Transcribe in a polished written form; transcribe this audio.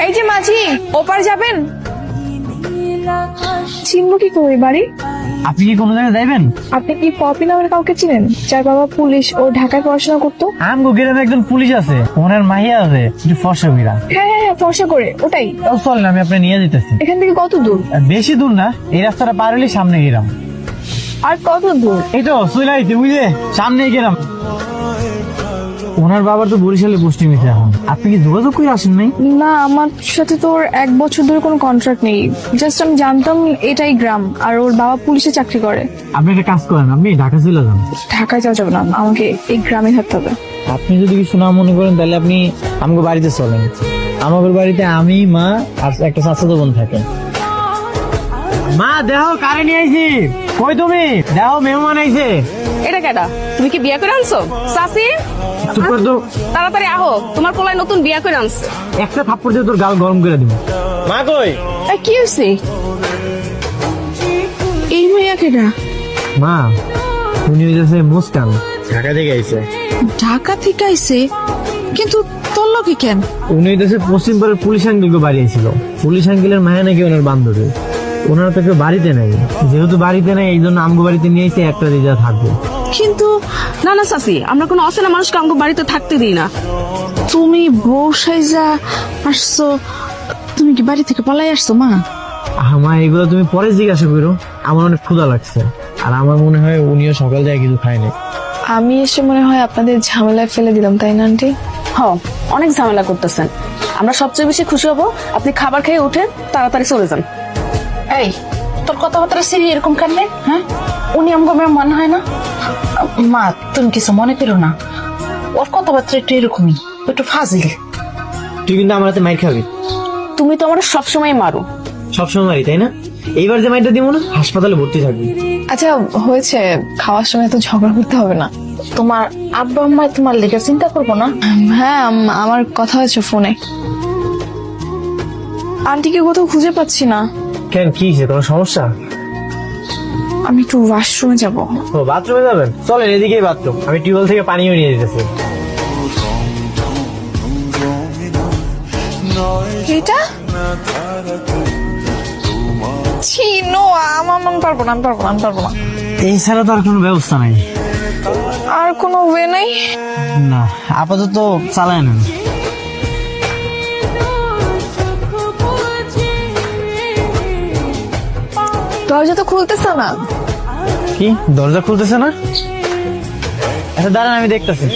এই যে মাঝি, ওপার যাবেন? চিনবো কি করে বাড়ি? আপনি কি কোনো জায়গায় যাইবেন? আপনি কি পপি নামের কাউকে চিনেন, যার বাবা পুলিশ ও ঢাকায় পড়াশোনা করতো? আমগো গ্রামে একজন পুলিশ আছে, ওনার মাহিয়া আছে, একটু ফর্সা মিরা। হ্যাঁ হ্যাঁ হ্যাঁ, ফর্সা করে, ওটাই। চলেন আমি আপনি নিয়ে যেতেছি। এখান থেকে কত দূর? বেশি দূর না, এই রাস্তাটা পার হলে সামনে গেলাম। আর কত দূর? এই তো সুইলাইতে, বুঝলে সামনে গেলাম। ওনার বাবার তো বরিশালে পোস্টিং হয়েছে এখন। আপনি কি যোগাযোগ করে আসেন নাই? না, আমার সাথে তো ওর 1 বছর ধরে কোনো কন্ট্রাক্ট নেই। জাস্ট আমি জানতাম এটাই গ্রাম, আর ওর বাবা পুলিশে চাকরি করে। আপনি একটা কাজ করেন, আপনি ঢাকা চলে যান। ঢাকায় যাওয়া যাবে না, আমাকে এই গ্রামে থাকতে হবে। আপনি যদি কিছু না মনে করেন তাহলে আপনি আমাকে বাড়িতে চলেন। আমাদের বাড়িতে আমি, মা আর একটা চাচাতো বোন থাকে। মা দেখো কারে নিয়ে আইছি। কই তুমি? দেখো মেহমান আইছে। এটা কেডা? তুমি কি বিয়া করে আনছো? সাসি চুপ কর তো। তাড়াতাড়ি আহো, তোমার পোলায় নতুন বিয়া করে আনছে। একটা থাপ্পড় দিয়ে তোর গাল গরম করে দিব। মা কই? কি হয়েছে? এই মেয়ে কেডা? মা উনি হইতেছে মুস্কান, ঢাকা থেকে আইছে। ঢাকা থেকে আইছে? কিন্তু তোর লোকে কেন? উনি হইতেছে পশ্চিম পাড়ার পুলিশ আঙ্কেলকে বাড়ি আইছিল। পুলিশ আঙ্কেলের মায়া নাকি ওনার বান্ধবী। ওনারা তো কেউ বাড়িতে নেই, যেহেতু বাড়িতে নেই এই জন্য আমগো বাড়িতে নিয়ে এসে একটা দিদা থাকবো। কিন্তু না না সাসি, আমরা কোনো অচেনা মানুষকে আমাকে বাড়িতে থাকতে দিই না। তুমি বউ সাইজা আসছো, তুমি কি বাড়ি থেকে পালাই আসছো মা? মা এগুলো তুমি পরে জিজ্ঞাসা করো, আমার অনেক ক্ষুধা লাগছে। আর আমার মনে হয় উনিও সকাল থেকে কিছু খায়নি। আমি এসে মনে হয় আপনাদের ঝামেলায় ফেলে দিলাম, তাই না আন্টি? অনেক ঝামেলা করতেছেন। আমরা সবচেয়ে বেশি খুশি হব আপনি খাবার খেয়ে উঠে তাড়াতাড়ি চলে যান। এই তোর কথাবার্তা সিরি এরকম কাটলে, হ্যাঁ? উনি আমাকে মনে হয় না? মা তুমি কিছু মনে করো না, ওর কথাবার্তা একটু এরকমই, একটু ফাজিল। তুই কিন্তু আমার হাতে মাইর খাবি। তুমি তো আমার সবসময় মারো। সবসময় মারি তাই না? এইবার যে মাইরটা দিব না, হাসপাতালে ভর্তি থাকবি। আচ্ছা হয়েছে, খাওয়ার সময় তো ঝগড়া করতে হবে না। তোমার আব্বা আম্মা তোমার লেগে চিন্তা করবো না? হ্যাঁ, আমার কথা হয়েছে ফোনে। আন্টিকে কোথাও খুঁজে পাচ্ছি না। কেন, কি হয়েছে? কোনো সমস্যা? আমি একটু ওয়াশরুমে যাব। ও বাথরুমে যাবেন? চলেন, এদিকেই বাথরুম। আমি টিউবওয়েল থেকে পানিও নিয়ে যেতেছি। এটা ছি, নো, আমি পারবো না, আমি পারবো না। এই ছাড়া তো আর কোনো ব্যবস্থা নাই। আর কোনো ওয়ে নাই? না, আপাতত চালায় নেন। দরজা তো খুলতেছে না। কি দরজা খুলতেছে না? আচ্ছা দাঁড়ান, আমি দেখতেছি।